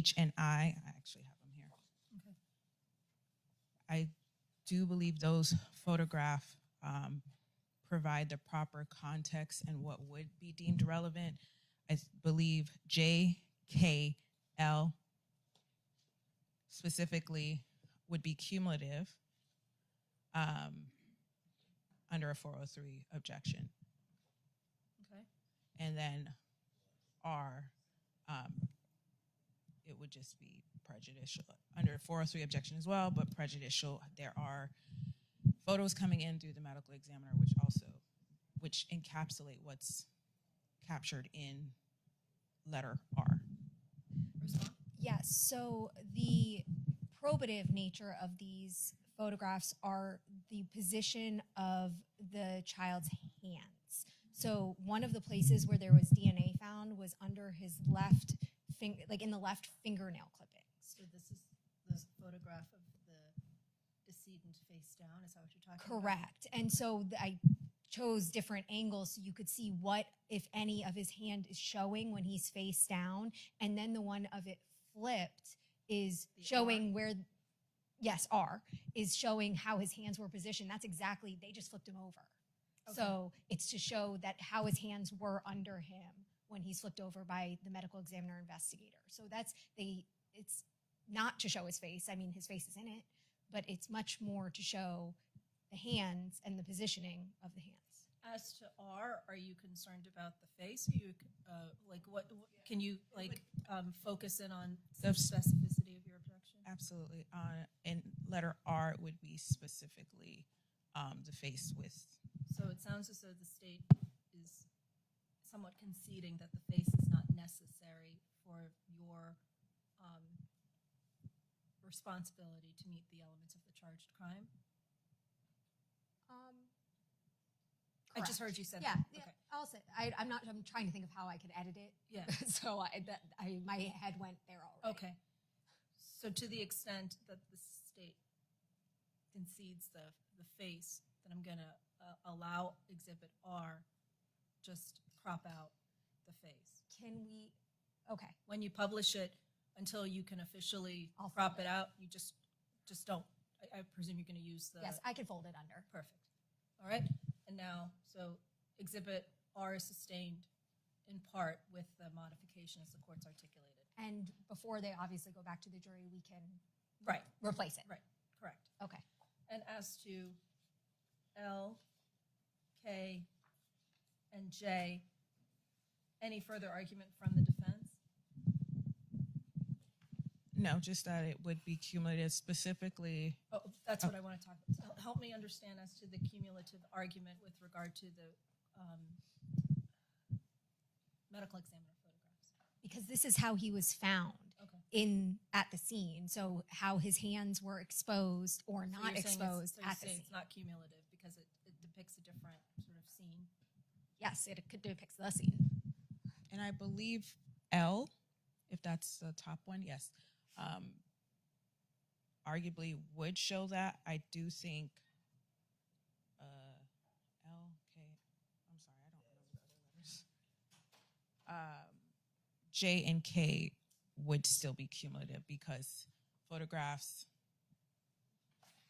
H and I actually have them here. Okay. I do believe those photographs provide the proper context and what would be deemed relevant. I believe J, K, L specifically would be cumulative under a 403 objection. Okay. And then R, it would just be prejudicial under 403 objection as well, but prejudicial. There are photos coming in through the medical examiner, which encapsulate what's captured in letter R. Respond? Yes, so the probative nature of these photographs are the position of the child's hands. So one of the places where there was DNA found was under his left finger, like in the left fingernail clippings. So this is the photograph of the decedent face down. Is that what you're talking about? Correct. And so I chose different angles so you could see what, if any, of his hand is showing when he's face down. And then the one of it flipped is The showing R? where, yes, R, is showing how his hands were positioned. That's exactly, they just flipped him over. Okay. So it's to show that how his hands were under him when he's flipped over by the medical examiner investigator. So it's not to show his face. I mean, his face is in it, but it's much more to show the hands and the positioning of the hands. As to R, are you concerned about the face? Are you what can you focus in on the specificity of your objection? Absolutely. In letter R, it would be specifically the face with. So it sounds as though the state is somewhat conceding that the face is not necessary for your responsibility to meet the elements of the charged crime. I just heard you said Yeah, that. yeah. Okay. I'll say I'm trying to think of how I could edit it. Yeah. So my head went there already. Okay. So to the extent that the state concedes the face, then I'm going to allow Exhibit R just crop out the face. Can we? Okay. When you publish it, until you can officially I'll crop fold it it. out, you just don't. I presume you're going to use the. Yes, I can fold it under. Perfect. All right. And now, so Exhibit R is sustained in part with the modification as the court's articulated. And before they obviously go back to the jury, we can Right. replace it. Right. Correct. Okay. And as to L, K, and J, any further argument from the defense? No, just that it would be cumulative, specifically. Oh, that's what I want to talk about. Help me understand as to the cumulative argument with regard to the medical examiner photographs. Because this is how he was found Okay. at the scene. So how his hands were exposed or So not you're saying exposed you're at the saying scene. it's not cumulative because it depicts a different sort of scene. Yes, it could depict the scene. And I believe L, if that's the top one, yes, arguably would show that. I do think L, K, I'm sorry, I don't remember the other letters. J and K would still be cumulative because photographs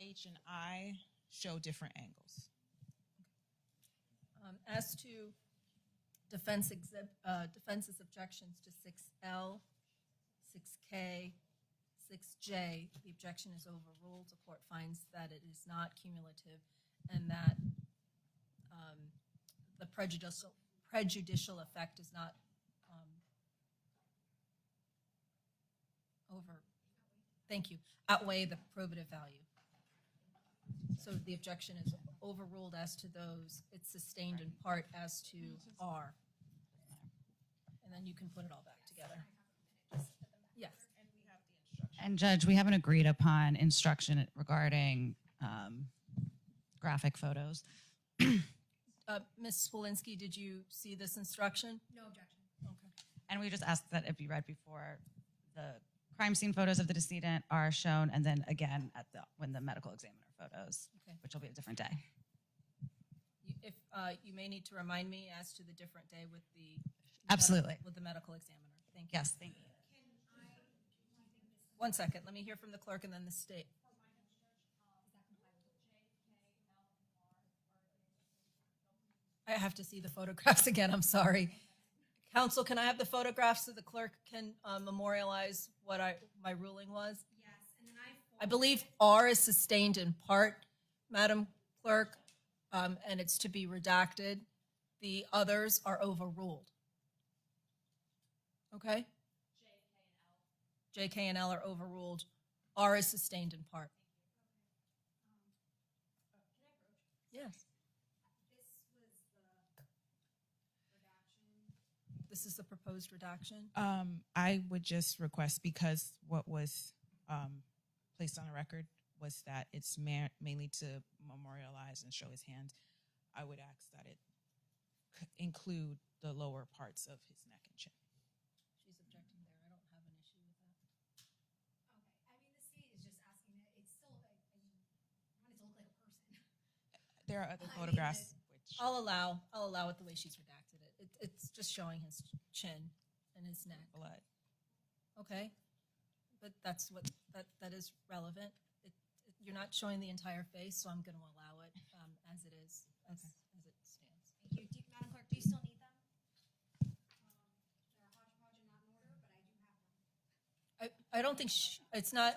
H and I show different angles. As to defense's objections to 6L, 6K, 6J, the objection is overruled. The court finds that it is not cumulative and that the prejudicial effect is not outweigh the probative value. So the objection is overruled as to those. It's sustained in part as to R. And then you can put it all back together. Yes. And Judge, we haven't agreed upon instruction regarding graphic photos. Ms. Swolinski, did you see this instruction? No objection. Okay. And we just asked that it be read before the crime scene photos of the decedent are shown, and then again when the medical examiner photos, Okay. which will be a different day. If you may need to remind me as to the different day with the Absolutely. with the medical examiner. Thank you. Yes, thank you. 1 second, let me hear from the clerk and then the state. I have to see the photographs again, I'm sorry. Counsel, can I have the photographs so the clerk can memorialize what my ruling was? Yes, and then I believe R is sustained in part, Madam Clerk, and it's to be redacted. The others are overruled. Okay? J, K, and L are overruled. R is sustained in part. Yes. This is the proposed redaction. I would just request, because what was placed on the record was that it's mainly to memorialize and show his hand. I would ask that it include the lower parts of his neck and chin. She's objecting there. I don't have an issue with that. Okay, I mean, the state is just asking that it's still, I want it to look like a person. There are other I mean, photographs which I'll allow it the way she's redacted it. It's just showing his chin and his neck. blood. Okay, but that's what that is relevant. You're not showing the entire face, so I'm going to allow it as it is, as it stands. Thank you. Madam Clerk, do you still need them? They're hodgepodge and not in order, but I do have them. I don't think it's not.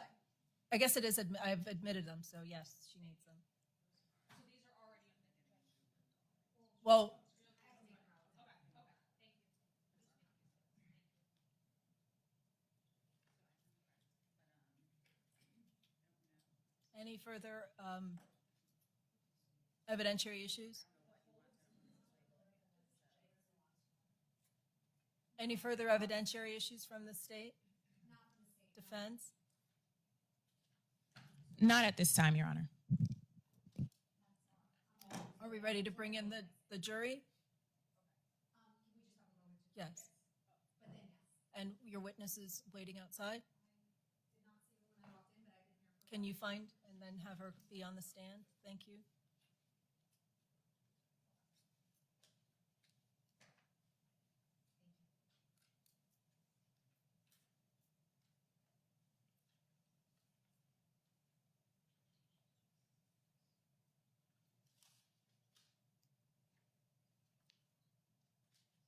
I guess it is. I've admitted them, so yes, she needs them. So these are already admitted. Well, any further evidentiary issues? Any further evidentiary issues from the state? Defense? Not at this time, Your Honor. Are we ready to bring in the jury? Yes. And your witness is waiting outside? Can you find and then have her be on the stand? Thank you.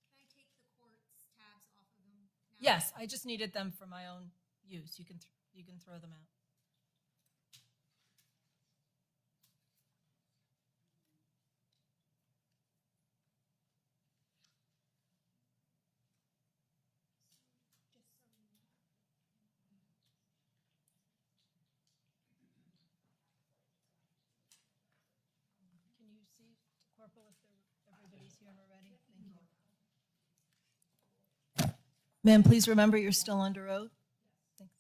Can I take the court's tabs off of them now? Yes, I just needed them for my own use. You can throw them out. Can you see, Corporal, if everybody's here and we're ready? Thank you. Ma'am, please remember you're still under oath. Thanks.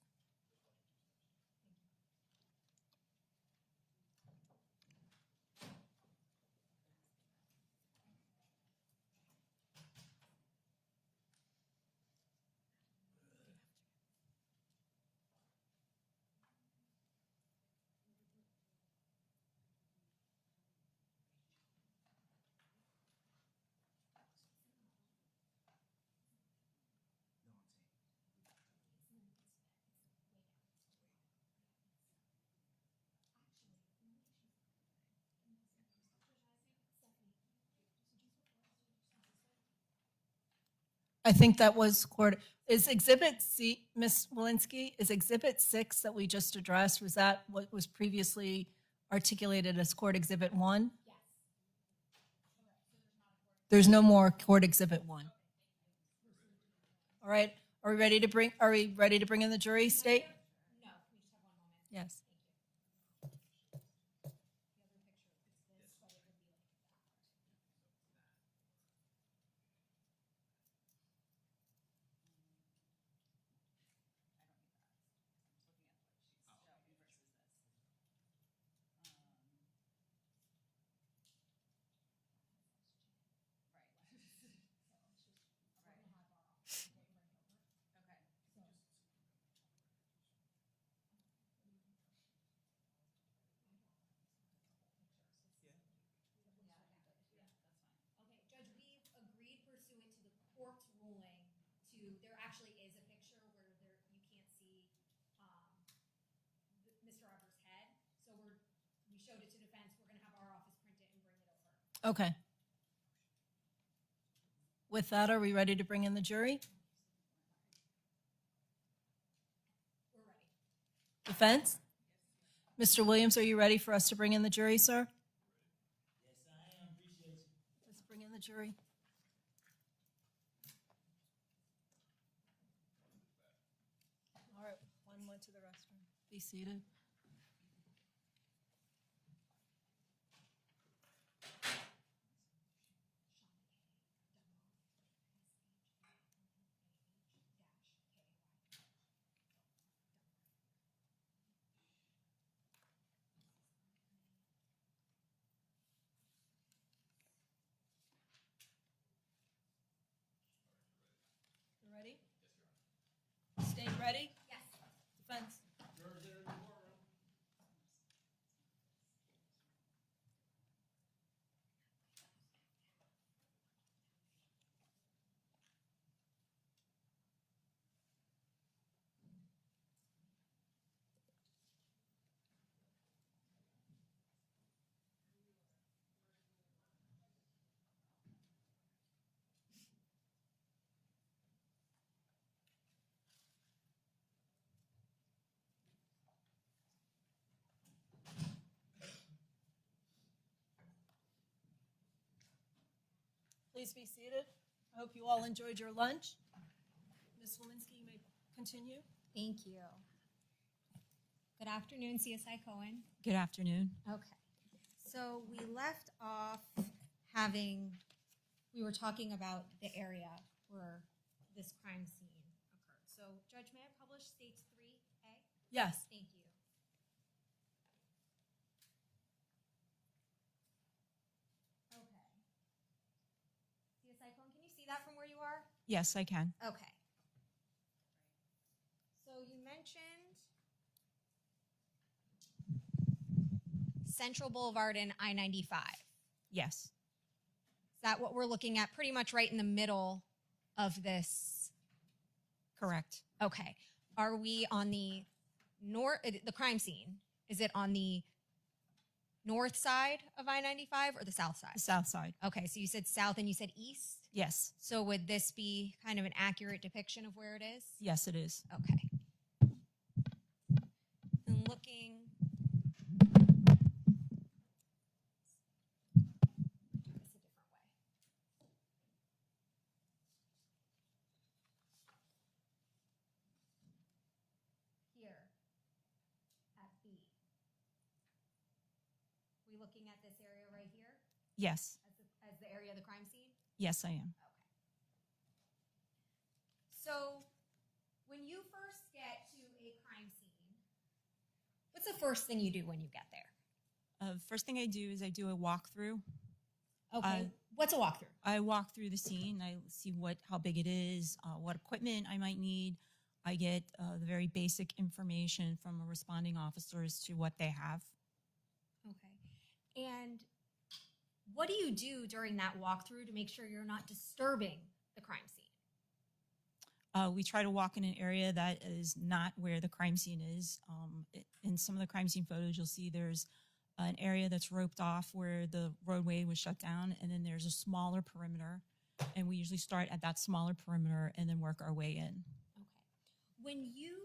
I think that was court. Is Exhibit C, Ms. Walensky, is Exhibit 6 that we just addressed, was that what was previously articulated as Court Exhibit 1? Yes. There's no more Court Exhibit 1. All right, are we ready to bring in the jury, State? No, we just have one moment. Yes. Okay. With that, are we ready to bring in the jury? Defense? Mr. Williams, are you ready for us to bring in the jury, sir? Yes, I am. Appreciate you. Let's bring in the jury. All right, one went to the restroom. Be seated. You ready? State ready? Yes. Defense? Please be seated. I hope you all enjoyed your lunch. Ms. Lewinsky, you may continue. Thank you. Good afternoon, CSI Cohen. Good afternoon. Okay. So we left off we were talking about the area where this crime scene occurred. So, Judge, may I publish States 3A? Yes. Thank you. Okay. CSI Cohen, can you see that from where you are? Yes, I can. Okay. So you mentioned Central Boulevard and I-95. Yes. Is that what we're looking at? Pretty much right in the middle of this. Correct. Okay. Are we on the the crime scene? Is it on the north side of I-95 or the south side? The south side. Okay. So you said south and you said east. Yes. So would this be kind of an accurate depiction of where it is? Yes, it is. Okay. And looking. Do this a different way. Here at B. We looking at this area right here Yes. as the area of the crime scene? Yes, I am. Okay. So, when you first get to a crime scene, what's the first thing you do when you get there? First thing I do is I do a walkthrough. Okay. What's a walkthrough? I walk through the scene. I see how big it is, what equipment I might need. I get the very basic information from a responding officer as to what they have. Okay. And what do you do during that walkthrough to make sure you're not disturbing the crime scene? We try to walk in an area that is not where the crime scene is. In some of the crime scene photos, you'll see there's an area that's roped off where the roadway was shut down, and then there's a smaller perimeter. And we usually start at that smaller perimeter and then work our way in. Okay. When you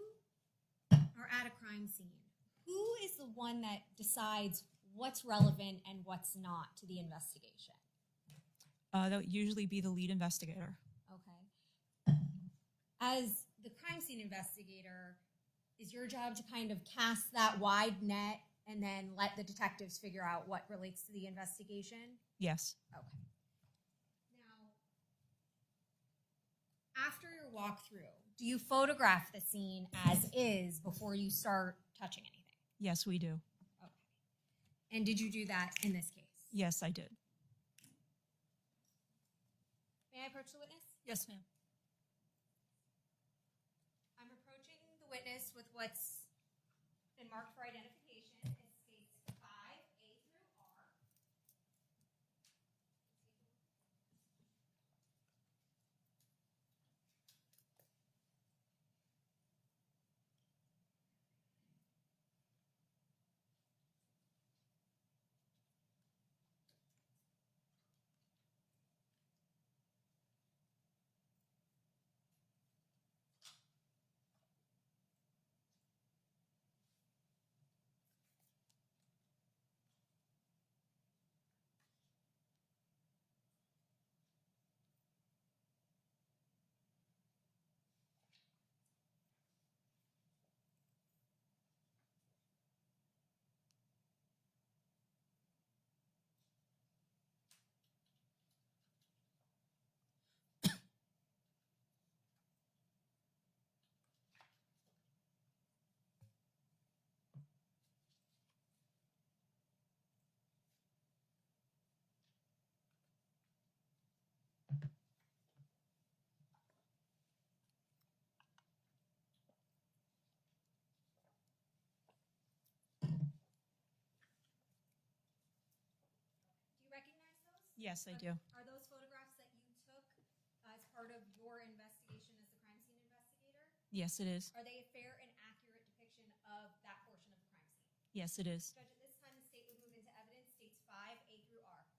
are at a crime scene, who is the one that decides what's relevant and what's not to the investigation? That would usually be the lead investigator. Okay. As the crime scene investigator, is your job to kind of cast that wide net and then let the detectives figure out what relates to the investigation? Yes. Okay. Now, after your walkthrough, do you photograph the scene as is before you start touching anything? Yes, we do. Okay. And did you do that in this case? Yes, I did. May I approach the witness? Yes, ma'am. I'm approaching the witness with what's been marked for identification. It states 5A through R. Yes, I do. Are those photographs that you took as part of your investigation as the crime scene investigator? Yes, it is. Are they a fair and accurate depiction of that portion of the crime scene? Yes, it is. Judge,